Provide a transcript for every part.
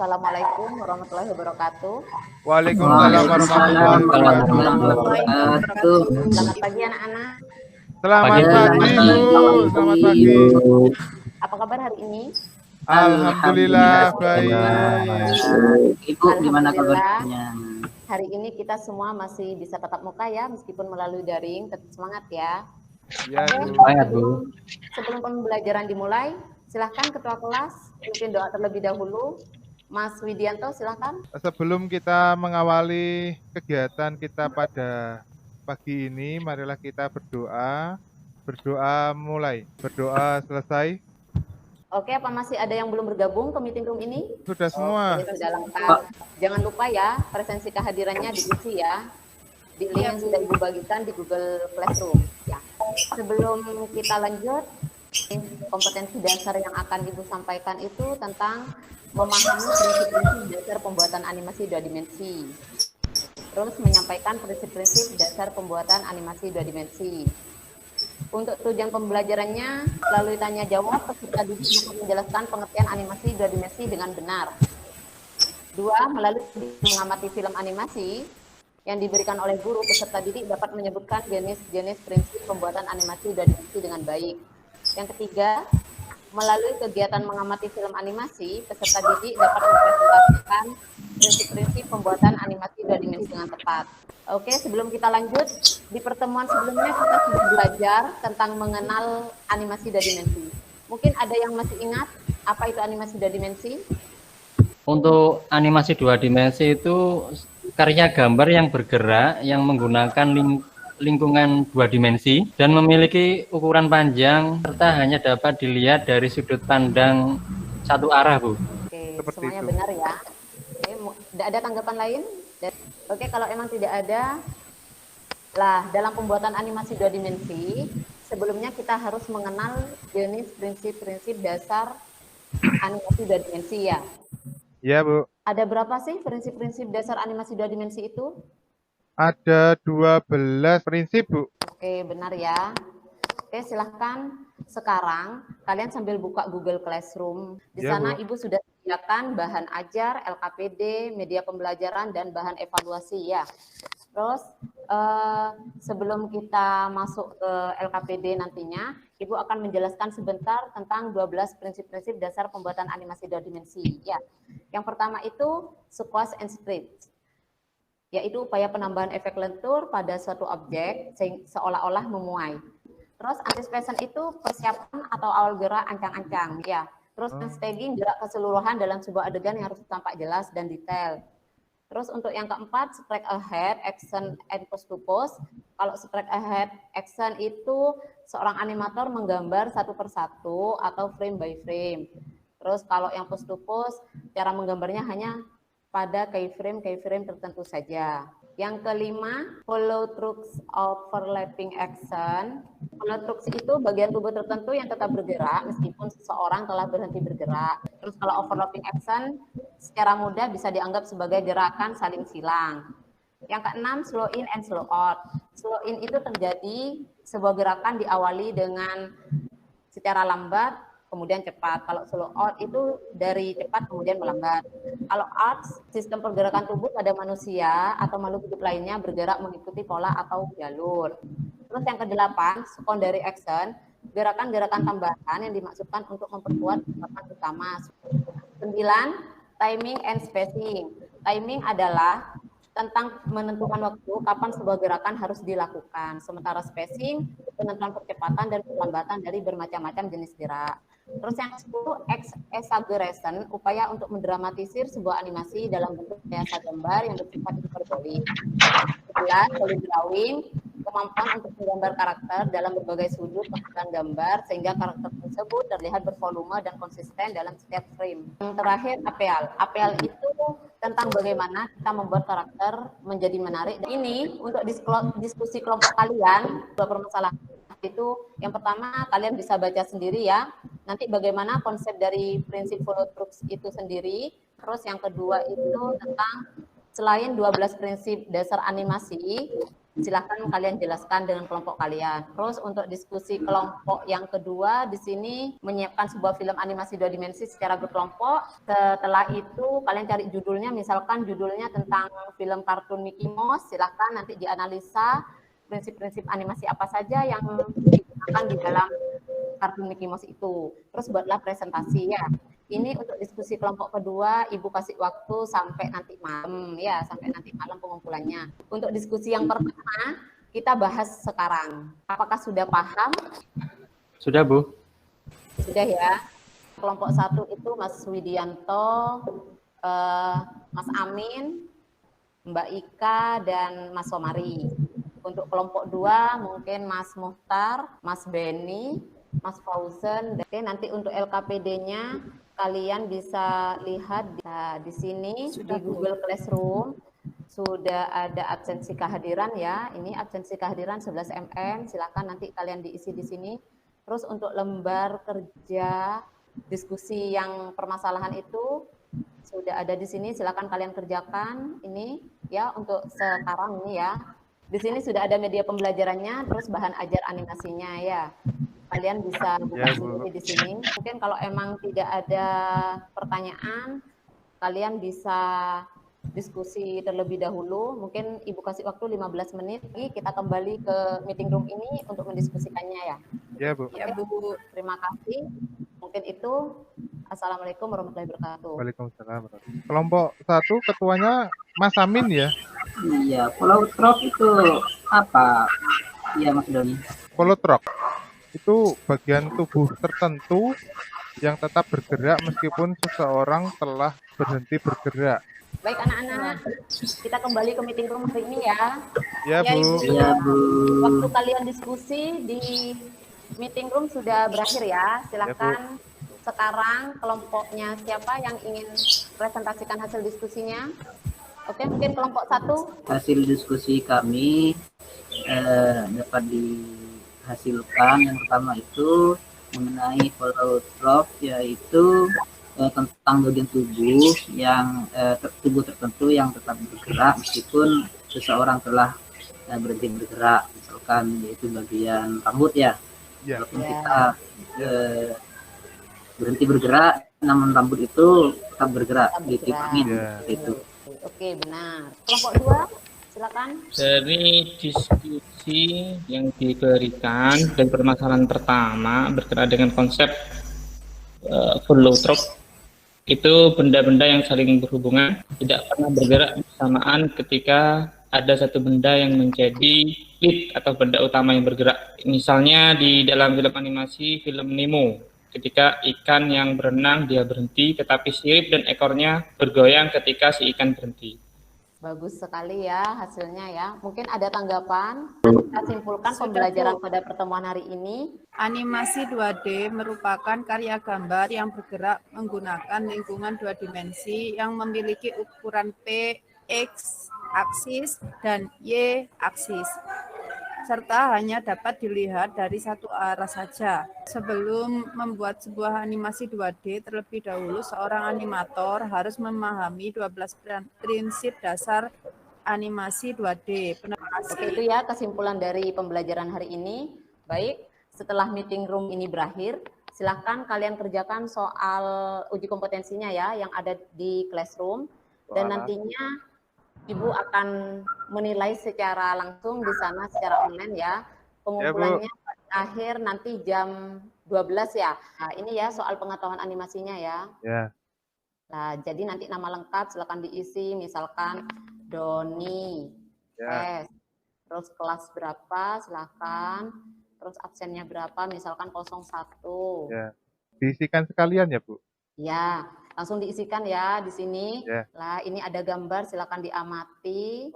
Assalamualaikum warahmatullahi wabarakatuh. Waalaikumsalam warahmatullahi wabarakatuh. Selamat pagi anak-anak. Selamat pagi Bu, selamat pagi. Apa kabar hari ini? Alhamdulillah baik. Ibu gimana kabarnya? Hari ini kita semua masih bisa tatap muka ya, meskipun melalui daring. Tetap semangat ya. Ya, Bu. Semangat Bu. Sebelum pembelajaran dimulai, silahkan ketua kelas pimpin doa terlebih dahulu. Mas Widianto, silahkan. Sebelum kita mengawali kegiatan kita pada pagi ini, marilah kita berdoa. Berdoa mulai, berdoa selesai. Oke, apa masih ada yang belum bergabung ke meeting room ini? Sudah semua. Oke, sudah lengkap. Jangan lupa ya, presensi kehadirannya diisi ya. Di link yang sudah Ibu bagikan di Google Classroom. Ya. Sebelum kita lanjut, kompetensi dasar yang akan Ibu sampaikan itu tentang memahami prinsip-prinsip dasar pembuatan animasi dua dimensi. Terus menyampaikan prinsip-prinsip dasar pembuatan animasi dua dimensi. Untuk tujuan pembelajarannya, melalui tanya jawab, peserta didik dapat menjelaskan pengertian animasi dua dimensi dengan benar. 2. Melalui mengamati film animasi yang diberikan oleh guru, peserta didik dapat menyebutkan jenis-jenis prinsip pembuatan animasi dua dimensi dengan baik. Yang ketiga, melalui kegiatan mengamati film animasi, peserta didik dapat mempresentasikan prinsip-prinsip pembuatan animasi dua dimensi dengan tepat. Oke, sebelum kita lanjut, di pertemuan sebelumnya kita sudah belajar tentang mengenal animasi dua dimensi. Mungkin ada yang masih ingat apa itu animasi dua dimensi? Untuk animasi dua dimensi itu karya gambar yang bergerak yang menggunakan lingkungan dua dimensi dan memiliki ukuran panjang serta hanya dapat dilihat dari sudut pandang satu arah, Bu. Oke, Seperti semuanya itu. benar ya. Oke, tidak ada tanggapan lain? Oke, kalau emang tidak ada, lah dalam pembuatan animasi dua dimensi, sebelumnya kita harus mengenal jenis prinsip-prinsip dasar animasi dua dimensi ya. Ya, Bu. Ada berapa sih prinsip-prinsip dasar animasi dua dimensi itu? Ada 12 prinsip, Bu. Oke, benar ya. Oke, silahkan sekarang kalian sambil buka Google Classroom. Di Ya, sana Bu. Ibu sudah sediakan bahan ajar, LKPD, media pembelajaran, dan bahan evaluasi ya. Terus sebelum kita masuk ke LKPD nantinya, Ibu akan menjelaskan sebentar tentang 12 prinsip-prinsip dasar pembuatan animasi dua dimensi. Ya, yang pertama itu squash and script, yaitu upaya penambahan efek lentur pada suatu objek seolah-olah memuai. Terus anticipation itu persiapan atau awal gerak ancang-ancang, ya. Terus staging gerak keseluruhan dalam sebuah adegan yang harus tampak jelas dan detail. Terus untuk yang keempat, strike ahead, action, and post to post. Kalau strike ahead, action itu seorang animator menggambar satu persatu atau frame by frame. Terus kalau yang post to post, cara menggambarnya hanya pada keyframe tertentu saja. Yang kelima, follow throughs overlapping action. Follow throughs itu bagian tubuh tertentu yang tetap bergerak meskipun seseorang telah berhenti bergerak. Terus kalau overlapping action secara mudah bisa dianggap sebagai gerakan saling silang. Yang keenam, slow in and slow out. Slow in itu terjadi sebuah gerakan diawali dengan secara lambat, kemudian cepat. Kalau slow out itu dari cepat kemudian melambat. Kalau out, sistem pergerakan tubuh pada manusia atau makhluk hidup lainnya bergerak mengikuti pola atau jalur. Terus yang kedelapan, secondary action, gerakan-gerakan tambahan yang dimaksudkan untuk memperkuat gerakan utama. 9, timing and spacing. Timing adalah tentang menentukan waktu kapan sebuah gerakan harus dilakukan. Sementara spacing, penentuan percepatan dan perlambatan dari bermacam-macam jenis gerak. Terus yang 10, exaggeration, upaya untuk mendramatisir sebuah animasi dalam bentuk rekayasa gambar yang bersifat hiperbolik. 11, solid drawing, kemampuan untuk menggambar karakter dalam berbagai sudut pembuatan gambar sehingga karakter tersebut terlihat bervolume dan konsisten dalam setiap frame. Yang terakhir, APL. APL itu tentang bagaimana kita membuat karakter menjadi menarik. Dan ini untuk diskusi kelompok kalian, dua permasalahan itu yang pertama kalian bisa baca sendiri ya. Nanti bagaimana konsep dari prinsip follow through itu sendiri. Terus yang kedua itu tentang selain 12 prinsip dasar animasi, Silahkan kalian jelaskan dengan kelompok kalian. Terus untuk diskusi kelompok yang kedua, di sini menyiapkan sebuah film animasi 2 dimensi secara berkelompok. Setelah itu kalian cari judulnya, misalkan judulnya tentang film kartun Mickey Mouse, silahkan nanti dianalisa prinsip-prinsip animasi apa saja yang digunakan di dalam kartun Mickey Mouse itu. Terus buatlah presentasi ya. Ini untuk diskusi kelompok kedua, Ibu kasih waktu sampai nanti malam ya, sampai nanti malam pengumpulannya. Untuk diskusi yang pertama, kita bahas sekarang. Apakah sudah paham? Sudah, Bu. Sudah ya. Kelompok 1 itu Mas Widianto, Mas Amin, Mbak Ika, dan Mas Somari. Untuk kelompok 2 mungkin Mas Muhtar, Mas Beni, Mas Fauzan. Oke, nanti untuk LKPD-nya kalian bisa lihat di sini di Google Classroom sudah ada absensi kehadiran ya. Ini absensi kehadiran 11 mm. Silakan nanti kalian diisi di sini. Terus untuk lembar kerja diskusi yang permasalahan itu sudah ada di sini. Silakan kalian kerjakan ini ya untuk sekarang ini ya. Di sini sudah ada media pembelajarannya, terus bahan ajar animasinya ya. Kalian bisa buka sendiri di sini. Mungkin kalau emang tidak ada pertanyaan, kalian bisa diskusi terlebih dahulu. Mungkin Ibu kasih waktu 15 menit. Kita kembali ke meeting room ini untuk mendiskusikannya ya. Ya, Bu. Ya, Bu. Terima kasih. Mungkin itu. Assalamualaikum warahmatullahi wabarakatuh. Waalaikumsalam. Kelompok 1 ketuanya Mas Amin ya? Iya, holotrope itu apa? Iya, Mas Doni. Holotrope itu bagian tubuh tertentu yang tetap bergerak meskipun seseorang telah berhenti bergerak. Baik anak-anak, kita kembali ke meeting room hari ini ya. Ya, Bu. Iya, Bu. Waktu kalian diskusi di meeting room sudah berakhir ya. Silakan sekarang kelompoknya siapa yang ingin presentasikan hasil diskusinya? Oke, mungkin kelompok 1. Hasil diskusi kami dapat dihasilkan yang pertama itu mengenai holotrope, yaitu tentang bagian tubuh yang tubuh tertentu yang tetap bergerak meskipun seseorang telah berhenti bergerak, misalkan yaitu bagian rambut ya. Walaupun kita berhenti bergerak, namun rambut itu tetap bergerak di titik angin itu. Oke, benar. Kelompok 2, silakan. Dari diskusi yang diberikan dan permasalahan pertama berkaitan dengan konsep holotrope, itu benda-benda yang saling berhubungan tidak pernah bergerak bersamaan ketika ada satu benda yang menjadi lead atau benda utama yang bergerak. Misalnya di dalam film animasi film Nemo, ketika ikan yang berenang dia berhenti, tetapi sirip dan ekornya bergoyang ketika si ikan berhenti. Bagus sekali ya hasilnya ya. Mungkin ada tanggapan? Kita simpulkan pembelajaran pada pertemuan hari ini. Animasi 2D merupakan karya gambar yang bergerak menggunakan lingkungan 2 dimensi yang memiliki ukuran P, X, aksis, dan Y, aksis, serta hanya dapat dilihat dari satu arah saja. Sebelum membuat sebuah animasi 2D, terlebih dahulu seorang animator harus memahami 12 prinsip dasar animasi 2D. Oke, itu ya kesimpulan dari pembelajaran hari ini. Baik, setelah meeting room ini berakhir, silahkan kalian kerjakan soal uji kompetensinya ya, yang ada di classroom. Dan nantinya Ibu akan menilai secara langsung di sana secara online ya. Pengumpulannya akhir nanti jam 12 ya. Nah, ini ya soal pengetahuan animasinya ya. Ya. Nah, jadi nanti nama lengkap silakan diisi, misalkan Doni, terus kelas berapa silakan, terus absennya berapa, misalkan 01. Ya. Diisikan sekalian ya, Bu? Ya, langsung diisikan ya di sini. Ya. Lah, ini ada gambar, silakan diamati.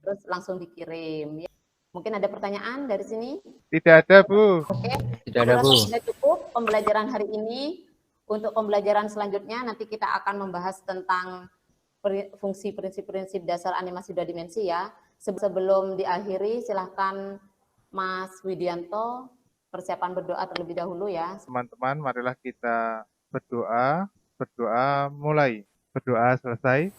Terus langsung dikirim. Ya. Mungkin ada pertanyaan dari sini? Tidak ada, Bu. Oke. Tidak ada, Bu. Sudah cukup pembelajaran hari ini. Untuk pembelajaran selanjutnya nanti kita akan membahas tentang fungsi prinsip-prinsip dasar animasi 2 dimensi ya. Sebelum diakhiri, silahkan Mas Widianto persiapan berdoa terlebih dahulu ya. Teman-teman, marilah kita berdoa mulai, berdoa selesai.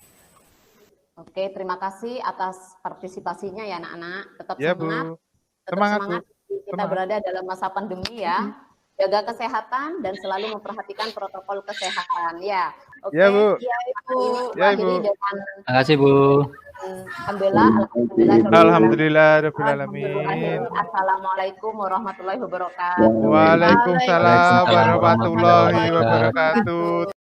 Oke, terima kasih atas partisipasinya ya anak-anak. Tetap Ya, semangat. Bu. Tetap Semangat, semangat. Bu. Kita Semangat. berada dalam masa pandemi ya. Jaga kesehatan dan selalu memperhatikan protokol kesehatan ya. Oke. Ya, Bu. Ya, Ibu. Ya, Akhiri Ibu. dengan Terima kasih, Bu. Alhamdulillahirrahmanirrahim. Assalamualaikum warahmatullahi wabarakatuh. Waalaikumsalam Waalaikumsalam warahmatullahi warahmatullahi wabarakatuh.